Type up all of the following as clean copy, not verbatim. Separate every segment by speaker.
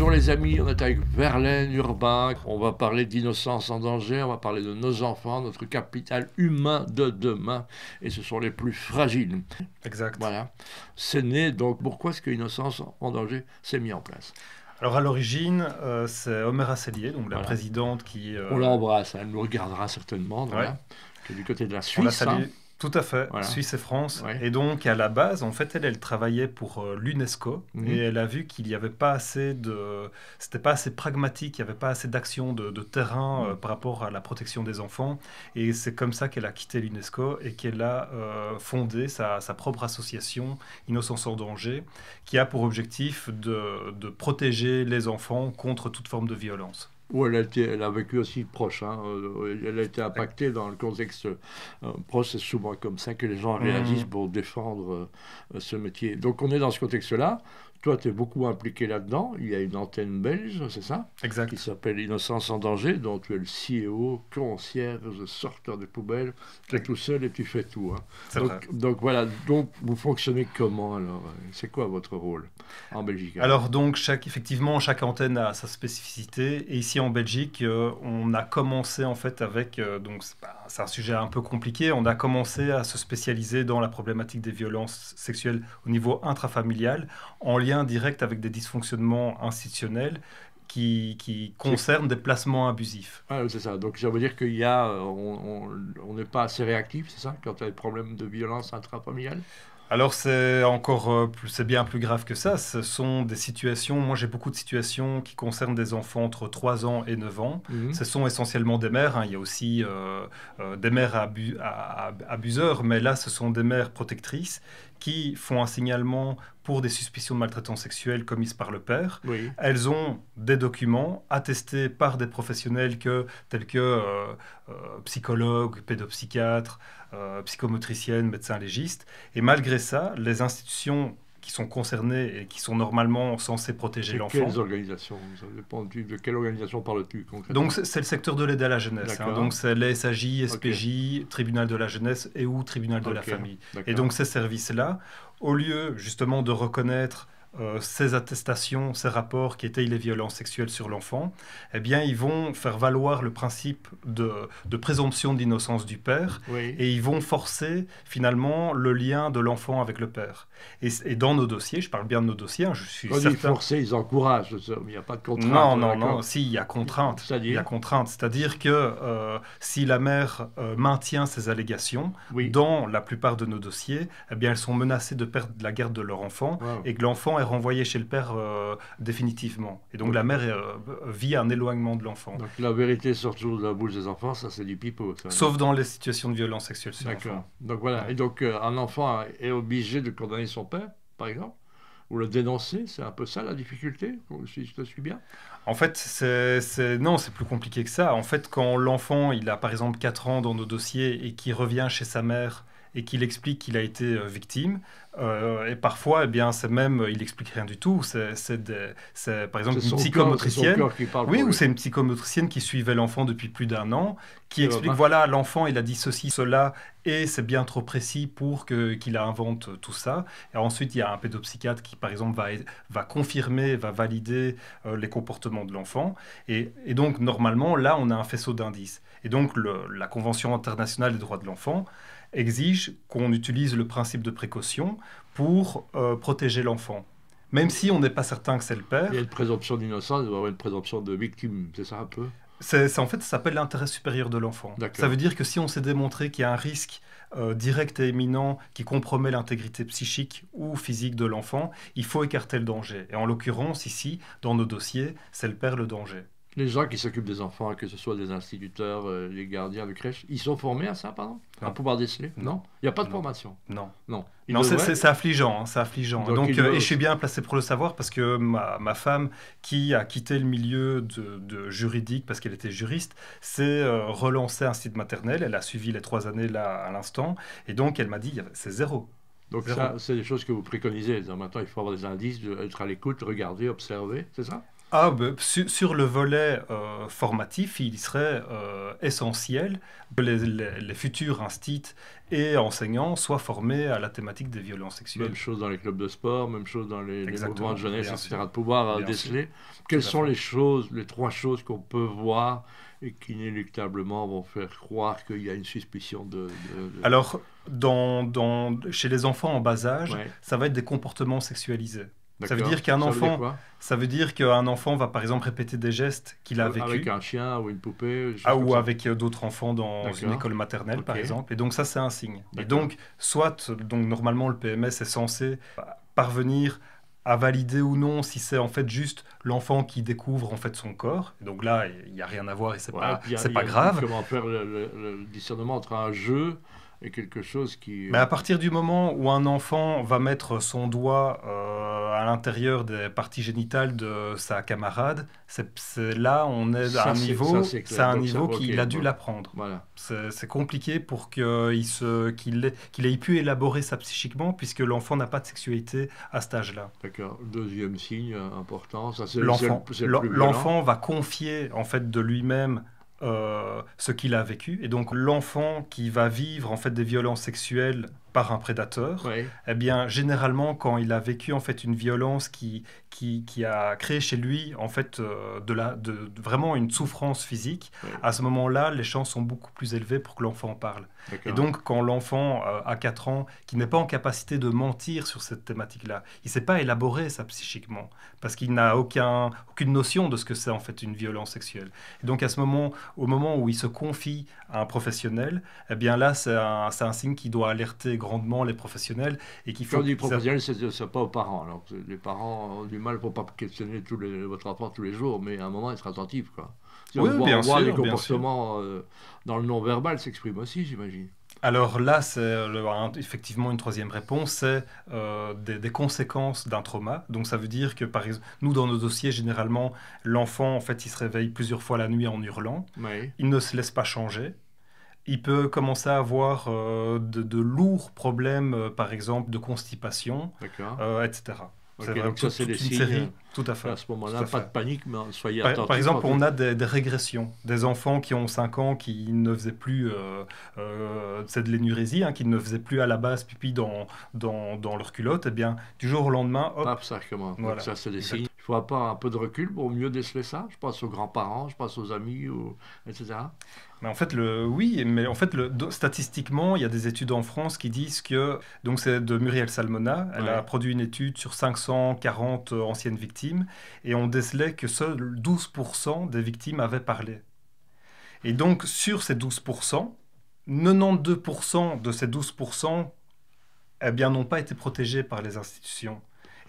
Speaker 1: Bonjour les amis, on est avec Verlaine Urbain. On va parler d'innocence en danger, on va parler de nos enfants, notre capital humain de demain. Et ce sont les plus fragiles.
Speaker 2: Exact.
Speaker 1: Voilà. C'est né, donc pourquoi est-ce que Innocence en danger s'est mis en place?
Speaker 2: Alors à l'origine, c'est Omer Asselier, donc la
Speaker 1: Voilà.
Speaker 2: présidente qui...
Speaker 1: On l'embrasse, elle nous regardera certainement,
Speaker 2: ouais,
Speaker 1: voilà. Qui est du côté de la
Speaker 2: on la
Speaker 1: Suisse.
Speaker 2: salue. Tout à fait,
Speaker 1: Voilà.
Speaker 2: Suisse et France.
Speaker 1: Ouais.
Speaker 2: Et donc à la base, en fait, elle travaillait pour l'UNESCO et elle a vu qu'il n'y avait pas assez de... C'était pas assez pragmatique, il n'y avait pas assez d'action de terrain par rapport à la protection des enfants. Et c'est comme ça qu'elle a quitté l'UNESCO et qu'elle a fondé sa propre association Innocence en danger, qui a pour objectif de protéger les enfants contre toute forme de violence.
Speaker 1: Où elle a vécu aussi proche, hein. Elle a été impactée dans le contexte proche, c'est souvent comme ça que les gens réagissent pour défendre ce métier. Donc on est dans ce contexte-là. Toi, tu es beaucoup impliqué là-dedans. Il y a une antenne belge, c'est ça?
Speaker 2: Exact.
Speaker 1: Qui s'appelle Innocence en danger, dont tu es le CEO, concierge, sorteur des poubelles. Tu es tout seul et tu fais tout. Hein.
Speaker 2: C'est vrai.
Speaker 1: Donc voilà, donc vous fonctionnez comment alors? C'est quoi votre rôle en Belgique?
Speaker 2: Alors donc effectivement, chaque antenne a sa spécificité. Et ici en Belgique, on a commencé en fait avec... donc c'est un sujet un peu compliqué. On a commencé à se spécialiser dans la problématique des violences sexuelles au niveau intrafamilial, en lien direct avec des dysfonctionnements institutionnels qui concernent des placements abusifs.
Speaker 1: Ah, c'est ça. Donc ça veut dire qu'il y a, on n'est pas assez réactif, c'est ça, quand il y a des problèmes de violence intrafamiliale?
Speaker 2: Alors c'est encore c'est bien plus grave que ça. Ce sont des situations, moi j'ai beaucoup de situations qui concernent des enfants entre 3 ans et 9 ans. Ce sont essentiellement des mères, hein. Il y a aussi des mères abuseurs, mais là ce sont des mères protectrices qui font un signalement pour des suspicions de maltraitance sexuelle commises par le père.
Speaker 1: Oui.
Speaker 2: Elles ont des documents attestés par des professionnels tels que psychologues, pédopsychiatres, psychomotriciennes, médecins légistes. Et malgré ça, les institutions qui sont concernées et qui sont normalement censées protéger l'enfant.
Speaker 1: Quelles organisations? Ça dépend de quelle organisation parles-tu concrètement?
Speaker 2: Donc c'est le secteur de l'aide à la jeunesse. Hein. Donc c'est les SAJ, SPJ,
Speaker 1: Okay.
Speaker 2: Tribunal de la jeunesse et ou Tribunal de la famille. Et donc ces services-là, au lieu justement de reconnaître ces attestations, ces rapports qui étayent les violences sexuelles sur l'enfant, eh bien, ils vont faire valoir le principe de présomption d'innocence du père,
Speaker 1: oui.
Speaker 2: Et ils vont forcer finalement le lien de l'enfant avec le père. Et dans nos dossiers, je parle bien de nos dossiers, hein, je suis
Speaker 1: Quand
Speaker 2: certain...
Speaker 1: ils forcent, ils encouragent, il n'y a pas de contrainte.
Speaker 2: Non, si, il y a contrainte. Il y a contrainte, c'est-à-dire que si la mère maintient ses allégations, dans la plupart de nos dossiers, eh bien, elles sont menacées de perdre la garde de leur enfant, et que l'enfant est renvoyé chez le père définitivement. Et donc la mère vit un éloignement de l'enfant.
Speaker 1: Donc la vérité sort toujours de la bouche des enfants, ça c'est du pipeau. Ça,
Speaker 2: sauf dans les situations de violence sexuelle sur l'enfant.
Speaker 1: Donc voilà, et donc un enfant est obligé de condamner son père, par exemple, ou le dénoncer, c'est un peu ça la difficulté, si je te suis bien?
Speaker 2: En fait, non, c'est plus compliqué que ça. En fait, quand l'enfant, il a par exemple 4 ans dans nos dossiers et qu'il revient chez sa mère et qu'il explique qu'il a été victime, et parfois, eh bien, c'est même, il explique rien du tout. C'est par exemple une psychomotricienne. Oui, ou c'est une psychomotricienne qui suivait l'enfant depuis plus d'1 an, qui explique, voilà, l'enfant, il a dit ceci, cela, et c'est bien trop précis pour qu'il invente tout ça. Et ensuite, il y a un pédopsychiatre qui, par exemple, va confirmer, va valider les comportements de l'enfant. Et donc, normalement, là, on a un faisceau d'indices. Et donc, la Convention internationale des droits de l'enfant exige qu'on utilise le principe de précaution pour protéger l'enfant. Même si on n'est pas certain que c'est le père.
Speaker 1: Il y a une présomption d'innocence, il doit y avoir une présomption de victime, c'est ça un peu?
Speaker 2: En fait, ça s'appelle l'intérêt supérieur de l'enfant. Ça veut dire que si on s'est démontré qu'il y a un risque direct et imminent qui compromet l'intégrité psychique ou physique de l'enfant, il faut écarter le danger. Et en l'occurrence, ici, dans nos dossiers, c'est le père le danger.
Speaker 1: Les gens qui s'occupent des enfants, que ce soit des instituteurs, les gardiens de crèche, ils sont formés à ça, pardon? À pouvoir déceler? Non. Il n'y a pas de formation?
Speaker 2: Non.
Speaker 1: Non,
Speaker 2: c'est affligeant. Hein, c'est affligeant. Donc et je suis bien placé pour le savoir parce que ma femme, qui a quitté le milieu de juridique parce qu'elle était juriste, s'est relancée un site maternel. Elle a suivi les 3 années là à l'instant. Et donc, elle m'a dit, c'est zéro.
Speaker 1: Donc ça, c'est des choses que vous préconisez. Maintenant, il faut avoir des indices, être à l'écoute, regarder, observer, c'est ça?
Speaker 2: Sur le volet formatif, il serait essentiel que les futurs instits et enseignants soient formés à la thématique des violences sexuelles.
Speaker 1: Même chose dans les clubs de sport, même chose dans les mouvements de jeunesse,
Speaker 2: bien
Speaker 1: etc.
Speaker 2: sûr.
Speaker 1: De pouvoir
Speaker 2: Bien
Speaker 1: déceler
Speaker 2: sûr.
Speaker 1: quelles
Speaker 2: Tout à
Speaker 1: sont
Speaker 2: fait.
Speaker 1: les trois choses qu'on peut voir et qui inéluctablement vont faire croire qu'il y a une suspicion
Speaker 2: Alors, chez les enfants en bas âge,
Speaker 1: Ouais,
Speaker 2: ça va être des comportements sexualisés. Ça veut
Speaker 1: d'accord.
Speaker 2: dire qu'un
Speaker 1: Ça veut dire
Speaker 2: enfant,
Speaker 1: quoi?
Speaker 2: ça veut dire qu'un enfant va par exemple répéter des gestes qu'il a
Speaker 1: Avec
Speaker 2: vécus,
Speaker 1: un chien ou une poupée, des choses comme
Speaker 2: ou
Speaker 1: ça.
Speaker 2: avec d'autres enfants dans une
Speaker 1: D'accord.
Speaker 2: école maternelle
Speaker 1: Ok.
Speaker 2: par exemple. Et donc ça, c'est un signe. Et
Speaker 1: D'accord.
Speaker 2: donc, donc normalement, le PMS est censé parvenir à valider ou non si c'est en fait juste l'enfant qui découvre en fait son corps. Et donc là, il n'y a rien à voir et
Speaker 1: Ouais, puis
Speaker 2: c'est
Speaker 1: il y
Speaker 2: pas
Speaker 1: a
Speaker 2: grave.
Speaker 1: comment faire le discernement entre un jeu et quelque chose qui.
Speaker 2: Mais à partir du moment où un enfant va mettre son doigt à l'intérieur des parties génitales de sa camarade, là on est à
Speaker 1: Ça, c'est
Speaker 2: c'est
Speaker 1: clair.
Speaker 2: un
Speaker 1: Donc, ça,
Speaker 2: niveau
Speaker 1: ok,
Speaker 2: qu'il a dû
Speaker 1: bon,
Speaker 2: l'apprendre.
Speaker 1: voilà.
Speaker 2: C'est compliqué pour qu'il ait pu élaborer ça psychiquement, puisque l'enfant n'a pas de sexualité à cet âge-là.
Speaker 1: D'accord. Deuxième signe important, ça c'est le plus violent.
Speaker 2: L'enfant va confier en fait de lui-même ce qu'il a vécu, et donc l'enfant qui va vivre en fait des violences sexuelles par un prédateur,
Speaker 1: Oui,
Speaker 2: eh bien généralement quand il a vécu en fait une violence qui a créé chez lui en fait vraiment une souffrance physique,
Speaker 1: oui,
Speaker 2: à ce moment-là les chances sont beaucoup plus élevées pour que l'enfant parle. Et
Speaker 1: d'accord.
Speaker 2: donc quand l'enfant a 4 ans, qui n'est pas en capacité de mentir sur cette thématique-là, il ne sait pas élaborer ça psychiquement, parce qu'il n'a aucune notion de ce que c'est en fait une violence sexuelle. Et donc au moment où il se confie à un professionnel, eh bien là c'est un signe qui doit alerter grandement les professionnels et qu'il
Speaker 1: Quand
Speaker 2: faut
Speaker 1: on dit
Speaker 2: qu'ils
Speaker 1: professionnel, c'est pas aux parents. Alors, les parents ont du mal pour pas questionner votre enfant tous les jours, mais à un moment, être attentif, quoi. Si
Speaker 2: Oui,
Speaker 1: on voit les
Speaker 2: bien sûr.
Speaker 1: comportements dans le non-verbal s'expriment aussi, j'imagine.
Speaker 2: Alors là, c'est effectivement une troisième réponse, c'est des conséquences d'un trauma. Donc ça veut dire que, par exemple, nous, dans nos dossiers, généralement, l'enfant, en fait, il se réveille plusieurs fois la nuit en hurlant.
Speaker 1: Oui,
Speaker 2: Il ne se laisse pas changer. Il peut commencer à avoir de lourds problèmes, par exemple, de constipation,
Speaker 1: d'accord.
Speaker 2: etc. C'est
Speaker 1: Ok,
Speaker 2: vraiment
Speaker 1: donc ça, c'est des
Speaker 2: toute une
Speaker 1: signes.
Speaker 2: série, tout à
Speaker 1: À
Speaker 2: fait.
Speaker 1: ce
Speaker 2: Tout
Speaker 1: moment-là,
Speaker 2: à
Speaker 1: pas
Speaker 2: fait.
Speaker 1: de panique, mais soyez
Speaker 2: Par
Speaker 1: attentifs.
Speaker 2: exemple, on a des régressions, des enfants qui ont 5 ans qui ne faisaient plus, c'est de l'énurésie, hein, qui ne faisaient plus à la base pipi dans leur culotte, et bien du jour au lendemain, hop,
Speaker 1: Paf, ça recommence. Donc
Speaker 2: voilà,
Speaker 1: ça, c'est des signes.
Speaker 2: exact.
Speaker 1: Il faut avoir un peu de recul pour mieux déceler ça. Je pense aux grands-parents, je pense aux amis, etc.
Speaker 2: Mais en fait, oui, mais en fait, statistiquement, il y a des études en France qui disent que, donc c'est de Muriel Salmona, elle a
Speaker 1: Ouais.
Speaker 2: produit une étude sur 540 anciennes victimes, et on décelait que seuls 12% des victimes avaient parlé. Et donc, sur ces 12%, 92% de ces 12% eh bien, n'ont pas été protégés par les institutions.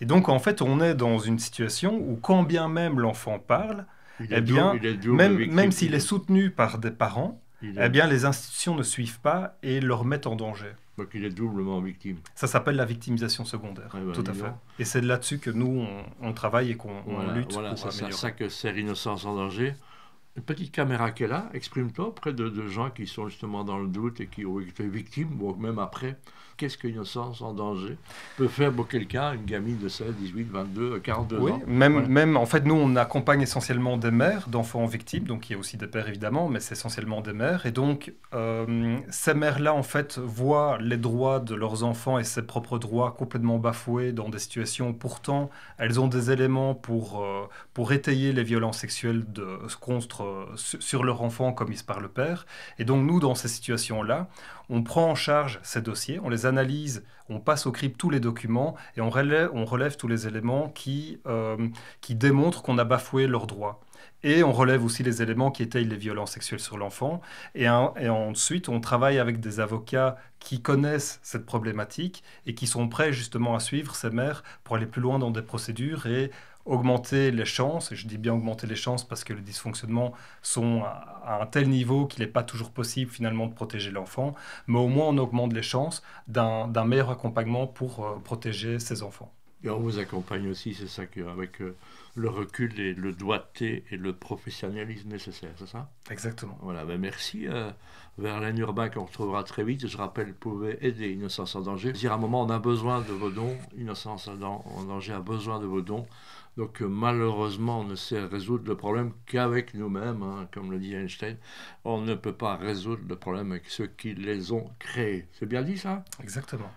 Speaker 2: Et donc, en fait, on est dans une situation où, quand bien même l'enfant parle, eh bien,
Speaker 1: Il est double
Speaker 2: même
Speaker 1: victime.
Speaker 2: s'il est soutenu par des parents,
Speaker 1: Il
Speaker 2: eh
Speaker 1: est,
Speaker 2: bien, les institutions ne suivent pas et le remettent en danger.
Speaker 1: donc il est doublement victime.
Speaker 2: Ça s'appelle la victimisation secondaire,
Speaker 1: Ouais, bah,
Speaker 2: tout à
Speaker 1: dis
Speaker 2: fait.
Speaker 1: donc.
Speaker 2: Et c'est là-dessus que nous, on travaille et qu'on lutte
Speaker 1: Voilà,
Speaker 2: pour
Speaker 1: c'est ça,
Speaker 2: améliorer.
Speaker 1: ça que sert Innocence en danger. Une petite caméra qu'elle a, exprime-toi auprès de gens qui sont justement dans le doute et qui ont été victimes, ou même après. Qu'est-ce qu'Innocence en danger peut faire pour quelqu'un, une gamine de 16, 18, 22, 42
Speaker 2: Oui,
Speaker 1: ans? Voilà.
Speaker 2: même, en fait, nous, on accompagne essentiellement des mères d'enfants victimes, donc il y a aussi des pères évidemment, mais c'est essentiellement des mères. Et donc, ces mères-là, en fait, voient les droits de leurs enfants et ses propres droits complètement bafoués dans des situations où pourtant elles ont des éléments pour étayer les violences sexuelles sur leur enfant comme par le père. Et donc, nous, dans ces situations-là, on prend en charge ces dossiers, on les analyse, on passe au crible tous les documents et on relève tous les éléments qui démontrent qu'on a bafoué leurs droits. Et on relève aussi les éléments qui étayent les violences sexuelles sur l'enfant. Et ensuite, on travaille avec des avocats qui connaissent cette problématique et qui sont prêts justement à suivre ces mères pour aller plus loin dans des procédures et augmenter les chances, et je dis bien augmenter les chances parce que les dysfonctionnements sont à un tel niveau qu'il n'est pas toujours possible finalement de protéger l'enfant, mais au moins on augmente les chances d'un meilleur accompagnement pour protéger ses enfants.
Speaker 1: Et on vous accompagne aussi, c'est ça, avec le recul et le doigté et le professionnalisme nécessaire, c'est ça?
Speaker 2: Exactement.
Speaker 1: Voilà, ben merci Verlaine Urbain, qu'on retrouvera très vite. Je rappelle, vous pouvez aider Innocence en danger. Dire à un moment, on a besoin de vos dons. Innocence en danger a besoin de vos dons. Donc malheureusement, on ne sait résoudre le problème qu'avec nous-mêmes, hein, comme le dit Einstein. On ne peut pas résoudre le problème avec ceux qui les ont créés. C'est bien dit ça?
Speaker 2: Exactement.